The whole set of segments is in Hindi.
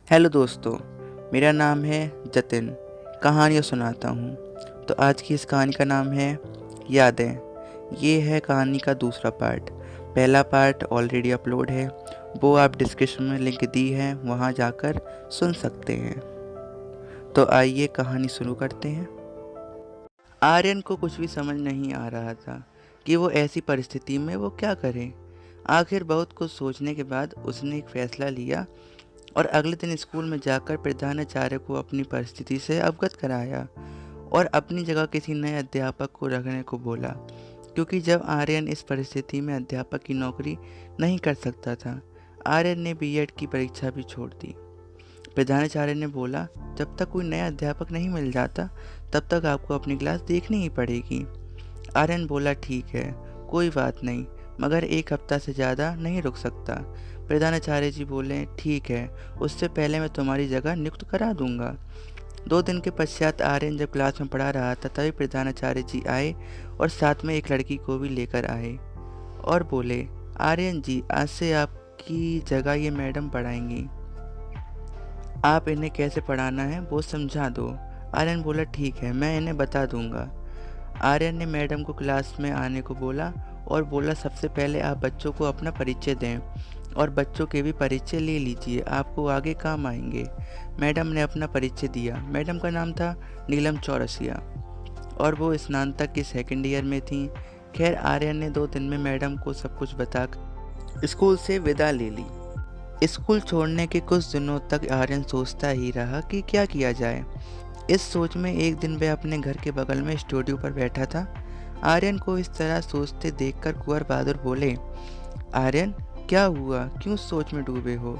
हेलो दोस्तों, मेरा नाम है जतिन। कहानियाँ सुनाता हूँ। तो आज की इस कहानी का नाम है यादें। ये है कहानी का दूसरा पार्ट। पहला पार्ट ऑलरेडी अपलोड है, वो आप डिस्क्रिप्शन में लिंक दी है, वहाँ जाकर सुन सकते हैं। तो आइए कहानी शुरू करते हैं। आर्यन को कुछ भी समझ नहीं आ रहा था कि वो ऐसी परिस्थिति में वो क्या करे। आखिर बहुत कुछ सोचने के बाद उसने एक फैसला लिया और अगले दिन स्कूल में जाकर प्रधानाचार्य को अपनी परिस्थिति से अवगत कराया और अपनी जगह किसी नए अध्यापक को रखने को बोला, क्योंकि जब आर्यन इस परिस्थिति में अध्यापक की नौकरी नहीं कर सकता था, आर्यन ने बीएड की परीक्षा भी छोड़ दी। प्रधानाचार्य ने बोला, जब तक कोई नया अध्यापक नहीं मिल जाता तब तक आपको अपनी क्लास देखनी ही पड़ेगी। आर्यन बोला, ठीक है, कोई बात नहीं, मगर एक हफ्ता से ज़्यादा नहीं रुक सकता। प्रधानाचार्य जी बोले, ठीक है, उससे पहले मैं तुम्हारी जगह नियुक्त करा दूंगा। 2 दिन के पश्चात आर्यन जब क्लास में पढ़ा रहा था तभी प्रधानाचार्य जी आए और साथ में एक लड़की को भी लेकर आए और बोले, आर्यन जी, आज से आपकी जगह ये मैडम पढ़ाएंगी। आप इन्हें कैसे पढ़ाना है वो समझा दो। आर्यन बोला, ठीक है, मैं इन्हें बता दूंगा। आर्यन ने मैडम को क्लास में आने को बोला और बोला, सबसे पहले आप बच्चों को अपना परिचय दें और बच्चों के भी परिचय ले लीजिए, आपको आगे काम आएंगे। मैडम ने अपना परिचय दिया। मैडम का नाम था नीलम चौरसिया और वो स्नातक की सेकंड ईयर में थी। खैर, आर्यन ने 2 दिन में मैडम को सब कुछ बताकर स्कूल से विदा ले ली। स्कूल छोड़ने के कुछ दिनों तक आर्यन सोचता ही रहा कि क्या किया जाए। इस सोच में एक दिन वह अपने घर के बगल में स्टूडियो पर बैठा था। आर्यन को इस तरह सोचते देखकर कुंवर बहादुर बोले, आर्यन, क्या हुआ, क्यों सोच में डूबे हो?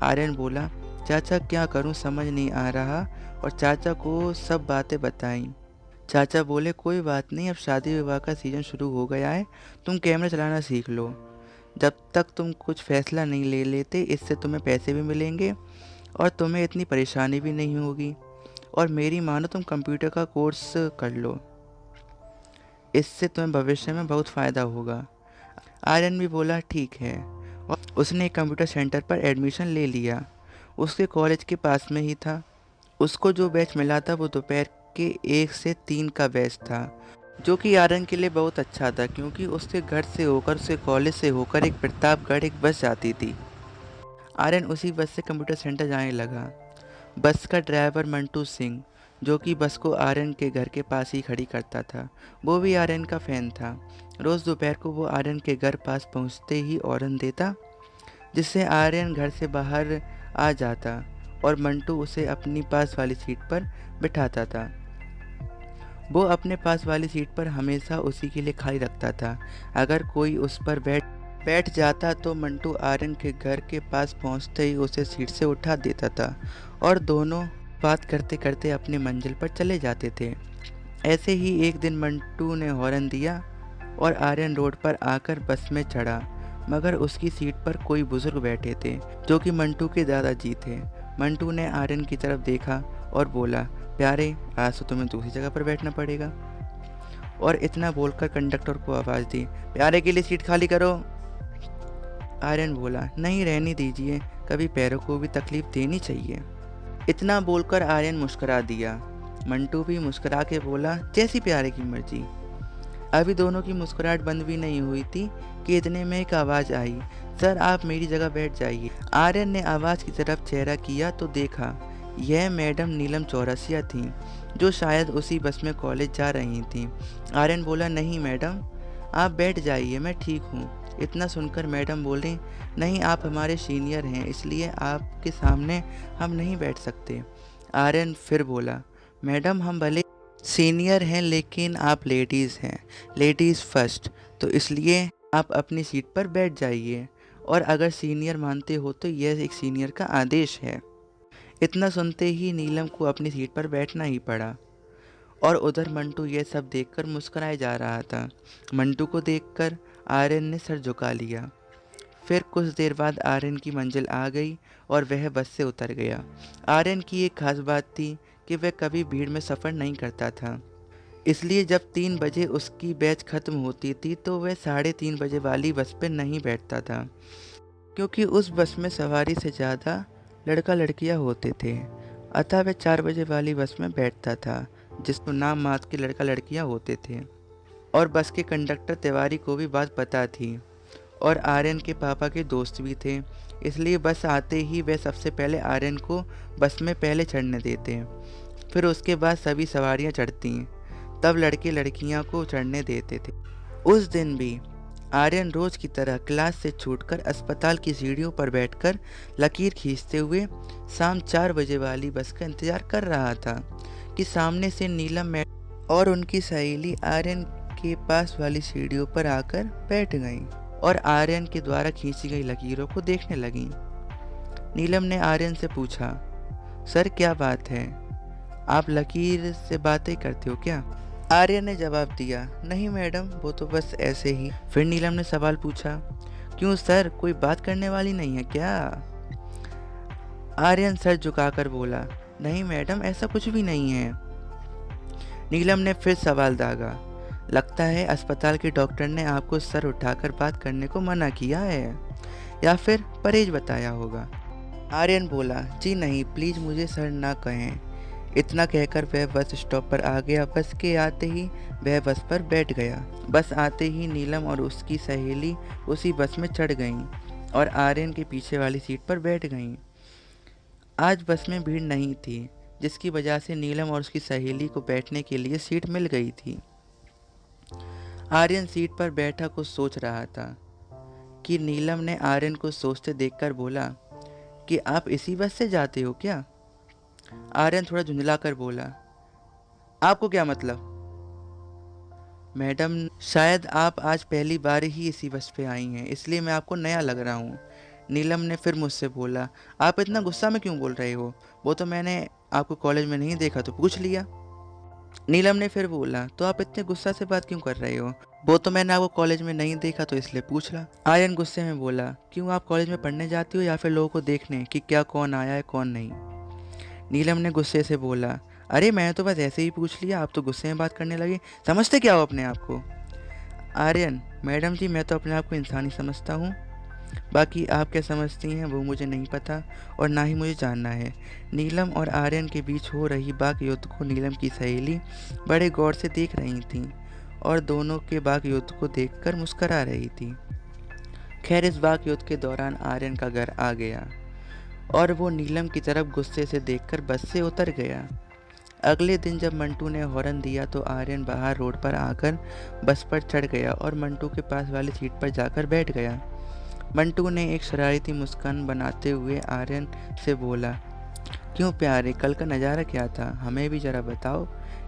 आर्यन बोला, चाचा, क्या करूं समझ नहीं आ रहा, और चाचा को सब बातें बताईं। चाचा बोले, कोई बात नहीं, अब शादी विवाह का सीजन शुरू हो गया है, तुम कैमरा चलाना सीख लो। जब तक तुम कुछ फैसला नहीं ले लेते, इससे तुम्हें पैसे भी मिलेंगे और तुम्हें इतनी परेशानी भी नहीं होगी। और मेरी मानो, तुम कंप्यूटर का कोर्स कर लो, इससे तुम्हें भविष्य में बहुत फ़ायदा होगा। आर्यन भी बोला, ठीक है, और उसने एक कंप्यूटर सेंटर पर एडमिशन ले लिया। उसके कॉलेज के पास में ही था। उसको जो बैच मिला था वो दोपहर के 1 से 3 का बैच था, जो कि आर्यन के लिए बहुत अच्छा था, क्योंकि उसके घर से होकर, उसके कॉलेज से होकर एक प्रतापगढ़ एक बस जाती थी। आर्यन उसी बस से कंप्यूटर सेंटर जाने लगा। बस का ड्राइवर मंटू सिंह, जो कि बस को आर्यन के घर के पास ही खड़ी करता था, वो भी आर्यन का फ़ैन था। रोज़ दोपहर को वो आर्यन के घर पास पहुंचते ही हॉर्न देता, जिससे आर्यन घर से बाहर आ जाता और मंटू उसे अपनी पास वाली सीट पर बिठाता था। वो अपने पास वाली सीट पर हमेशा उसी के लिए खाली रखता था। अगर कोई उस पर बैठ जाता तो मंटू आर्यन के घर के पास पहुंचते ही उसे सीट से उठा देता था और दोनों बात करते करते अपनी मंजिल पर चले जाते थे। ऐसे ही एक दिन मंटू ने हॉर्न दिया और आर्यन रोड पर आकर बस में चढ़ा, मगर उसकी सीट पर कोई बुजुर्ग बैठे थे, जो कि मंटू के दादाजी थे। मंटू ने आर्यन की तरफ देखा और बोला, प्यारे, आज तो तुम्हें दूसरी जगह पर बैठना पड़ेगा। और इतना बोलकर कंडक्टर को आवाज़ दी, प्यारे के लिए सीट खाली करो। आर्यन बोला, नहीं, रहने दीजिए, कभी पैरों को भी तकलीफ देनी चाहिए। इतना बोलकर आर्यन मुस्कुरा दिया। मंटू भी मुस्कुरा के बोला, जैसी प्यारे की मर्जी। अभी दोनों की मुस्कुराहट बंद भी नहीं हुई थी कि इतने में एक आवाज़ आई, सर, आप मेरी जगह बैठ जाइए। आर्यन ने आवाज़ की तरफ चेहरा किया तो देखा यह मैडम नीलम चौरसिया थीं, जो शायद उसी बस में कॉलेज जा रही थीं। आर्यन बोला, नहीं मैडम, आप बैठ जाइए, मैं ठीक हूँ। इतना सुनकर मैडम बोली, नहीं, आप हमारे सीनियर हैं, इसलिए आपके सामने हम नहीं बैठ सकते। आर्यन फिर बोला, मैडम, हम भले सीनियर हैं लेकिन आप लेडीज़ हैं, लेडीज़ फर्स्ट, तो इसलिए आप अपनी सीट पर बैठ जाइए, और अगर सीनियर मानते हो तो यह एक सीनियर का आदेश है। इतना सुनते ही नीलम को अपनी सीट पर बैठना ही पड़ा और उधर मंटू यह सब देखकर मुस्कुराए जा रहा था। मंटू को देखकर आर्यन ने सर झुका लिया। फिर कुछ देर बाद आर्यन की मंजिल आ गई और वह बस से उतर गया। आर्यन की एक खास बात थी कि वह कभी भीड़ में सफ़र नहीं करता था, इसलिए जब 3 बजे उसकी बैच ख़त्म होती थी तो वह 3:30 बजे वाली बस पर नहीं बैठता था, क्योंकि उस बस में सवारी से ज़्यादा लड़का लड़कियां होते थे, अतः वह 4 बजे वाली बस में बैठता था, जिसको नाम मात्र के लड़का लड़कियां होते थे। और बस के कंडक्टर तिवारी को भी बात पता थी और आर्यन के पापा के दोस्त भी थे, इसलिए बस आते ही वे सबसे पहले आर्यन को बस में पहले चढ़ने देते। फिर उसके बाद सभी सवारियां चढ़ती, तब लड़के लड़कियां को चढ़ने देते थे। उस दिन भी आर्यन रोज की तरह क्लास से छूटकर अस्पताल की सीढ़ियों पर बैठकर लकीर खींचते हुए शाम 4 बजे वाली बस का इंतजार कर रहा था कि सामने से नीलम मैडम और उनकी सहेली आर्यन के पास वाली सीढ़ियों पर आकर बैठ गईं और आर्यन के द्वारा खींची गई लकीरों को देखने लगीं। नीलम ने आर्यन से पूछा, सर क्या बात है, आप लकीर से बातें करते हो क्या? आर्यन ने जवाब दिया, नहीं मैडम, वो तो बस ऐसे ही। फिर नीलम ने सवाल पूछा, क्यों सर, कोई बात करने वाली नहीं है क्या? आर्यन सर झुकाकर बोला, नहीं मैडम, ऐसा कुछ भी नहीं है। नीलम ने फिर सवाल दागा, लगता है अस्पताल के डॉक्टर ने आपको सर उठाकर बात करने को मना किया है या फिर परहेज बताया होगा। आर्यन बोला, जी नहीं, प्लीज़ मुझे सर ना कहें। इतना कहकर वह बस स्टॉप पर आ गया। बस के आते ही वह बस पर बैठ गया। बस आते ही नीलम और उसकी सहेली उसी बस में चढ़ गईं और आर्यन के पीछे वाली सीट पर बैठ गईं। आज बस में भीड़ नहीं थी, जिसकी वजह से नीलम और उसकी सहेली को बैठने के लिए सीट मिल गई थी। आर्यन सीट पर बैठा कुछ सोच रहा था कि नीलम ने आर्यन को सोचते देखकर बोला कि आप इसी बस से जाते हो क्या? आर्यन थोड़ा झुंझला कर बोला, आपको क्या मतलब? मैडम, शायद आप आज पहली बार ही इसी बस पे आई हैं, इसलिए मैं आपको नया लग रहा हूँ। नीलम ने फिर मुझसे बोला, आप इतना गुस्सा में क्यों बोल रहे हो? वो तो मैंने आपको कॉलेज में नहीं देखा तो पूछ लिया। नीलम ने फिर बोला, तो आप इतने गुस्सा से बात क्यों कर रहे हो? वो तो मैंने आपको कॉलेज में नहीं देखा तो इसलिए पूछा। आर्यन गुस्से में बोला, क्यों, आप कॉलेज में पढ़ने जाती हो या फिर लोगों को देखने कि क्या कौन आया है कौन नहीं? नीलम ने गुस्से से बोला, अरे मैंने तो बस ऐसे ही पूछ लिया, आप तो गुस्से में बात करने लगे, समझते क्या हो अपने आप को? आर्यन, मैडम जी, मैं तो अपने आप को इंसान ही समझता हूँ, बाकी आप क्या समझती हैं वो मुझे नहीं पता और ना ही मुझे जानना है। नीलम और आर्यन के बीच हो रही वाक युद्ध को नीलम की सहेली बड़े गौर से देख रही थी और दोनों के वाक युद्ध को देखकर मुस्करा रही थी। खैर, इस वाक युद्ध के दौरान आर्यन का घर आ गया और वो नीलम की तरफ गुस्से से देखकर बस से उतर गया। अगले दिन जब मंटू ने हॉर्न दिया तो आर्यन बाहर रोड पर आकर बस पर चढ़ गया और मंटू के पास वाली सीट पर जाकर बैठ गया। मंटू ने एक शरारती मुस्कान बनाते हुए आर्यन से बोला, क्यों प्यारे, कल का नज़ारा क्या था, हमें भी ज़रा बताओ,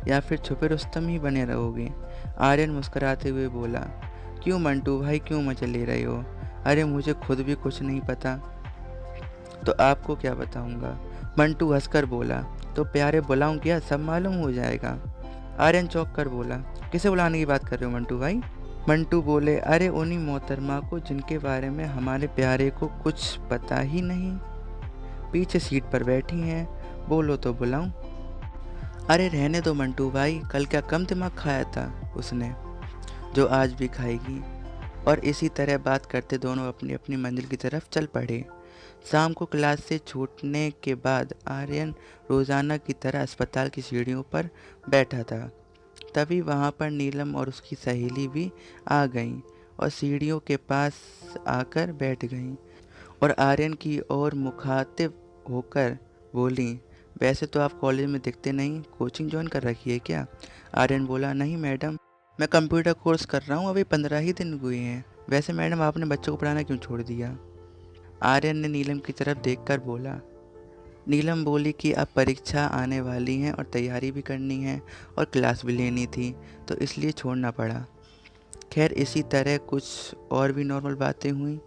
या फिर छुपे रुस्तम ही बने रहोगे? आर्यन मुस्कुराते हुए बोला, क्यों मंटू भाई, क्यों मज़े ले रहे हो? अरे मुझे खुद भी कुछ नहीं पता तो आपको क्या बताऊंगा? मंटू हंसकर बोला, तो प्यारे बुलाऊं क्या, सब मालूम हो जाएगा? आर्यन चौंक कर बोला, किसे बुलाने की बात कर रहे हो मंटू भाई? मंटू बोले, अरे उन्हीं मोहतरमा को जिनके बारे में हमारे प्यारे को कुछ पता ही नहीं, पीछे सीट पर बैठी हैं, बोलो तो बुलाऊं? अरे रहने दो मंटू भाई, कल क्या कम दिमाग खाया था उसने जो आज भी खाएगी। और इसी तरह बात करते दोनों अपनी अपनी मंजिल की तरफ चल पड़े। शाम को क्लास से छूटने के बाद आर्यन रोज़ाना की तरह अस्पताल की सीढ़ियों पर बैठा था। तभी वहाँ पर नीलम और उसकी सहेली भी आ गईं और सीढ़ियों के पास आकर बैठ गईं और आर्यन की ओर मुखातिब होकर बोली, वैसे तो आप कॉलेज में दिखते नहीं, कोचिंग ज्वाइन कर रखी है क्या? आर्यन बोला, नहीं मैडम, मैं कंप्यूटर कोर्स कर रहा हूँ, अभी 15 ही दिन हुए हैं। वैसे मैडम, आपने बच्चों को पढ़ाना क्यों छोड़ दिया? आर्यन ने नीलम की तरफ देखकर बोला। नीलम बोली कि अब परीक्षा आने वाली है और तैयारी भी करनी है और क्लास भी लेनी थी, तो इसलिए छोड़ना पड़ा। खैर, इसी तरह कुछ और भी नॉर्मल बातें हुई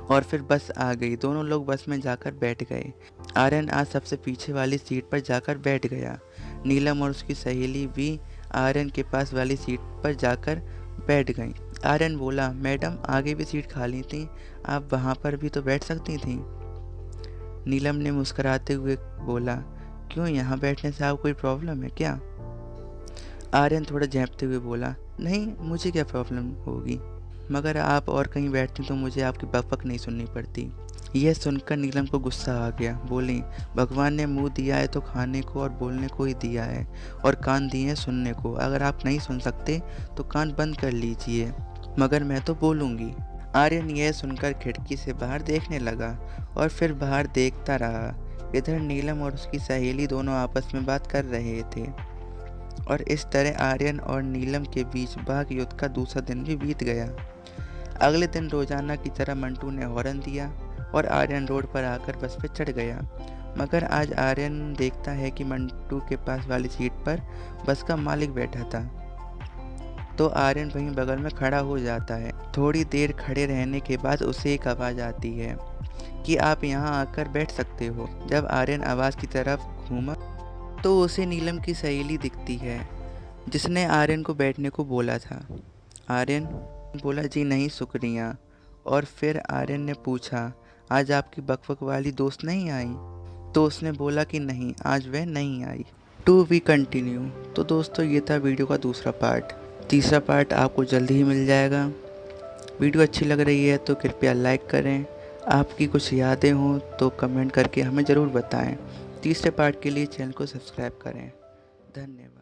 और फिर बस आ गई। दोनों लोग बस में जाकर बैठ गए। आर्यन आज सबसे पीछे वाली सीट पर जाकर बैठ गया। नीलम और उसकी सहेली भी आर्यन के पास वाली सीट पर जाकर बैठ गईं। आर्यन बोला, मैडम, आगे भी सीट खाली थी, आप वहाँ पर भी तो बैठ सकती थी। नीलम ने मुस्कुराते हुए बोला, क्यों, यहाँ बैठने से आपको कोई प्रॉब्लम है क्या? आर्यन थोड़ा झेंपते हुए बोला, नहीं, मुझे क्या प्रॉब्लम होगी, मगर आप और कहीं बैठती तो मुझे आपकी बकबक नहीं सुननी पड़ती। यह सुनकर नीलम को गुस्सा आ गया। बोली, भगवान ने मुंह दिया है तो खाने को और बोलने को ही दिया है, और कान दिए हैं सुनने को। अगर आप नहीं सुन सकते तो कान बंद कर लीजिए, मगर मैं तो बोलूँगी। आर्यन यह सुनकर खिड़की से बाहर देखने लगा और फिर बाहर देखता रहा। इधर नीलम और उसकी सहेली दोनों आपस में बात कर रहे थे, और इस तरह आर्यन और नीलम के बीच बाघ युद्ध का दूसरा दिन भी बीत गया। अगले दिन रोजाना की तरह मंटू ने हॉर्न दिया और आर्यन रोड पर आकर बस पे चढ़ गया। मगर आज आर्यन देखता है कि मंटू के पास वाली सीट पर बस का मालिक बैठा था, तो आर्यन वहीं बगल में खड़ा हो जाता है। थोड़ी देर खड़े रहने के बाद उसे एक आवाज़ आती है कि आप यहाँ आकर बैठ सकते हो। जब आर्यन आवाज़ की तरफ घूमा तो उसे नीलम की सहेली दिखती है, जिसने आर्यन को बैठने को बोला था। आर्यन बोला, जी नहीं शुक्रिया। और फिर आर्यन ने पूछा, आज आपकी बकबक वाली दोस्त नहीं आई? तो उसने बोला कि नहीं, आज वह नहीं आई। To we continue. तो दोस्तों, ये था वीडियो का दूसरा पार्ट। तीसरा पार्ट आपको जल्दी ही मिल जाएगा। वीडियो अच्छी लग रही है तो कृपया लाइक करें। आपकी कुछ यादें हों तो कमेंट करके हमें ज़रूर बताएं। तीसरे पार्ट के लिए चैनल को सब्सक्राइब करें। धन्यवाद।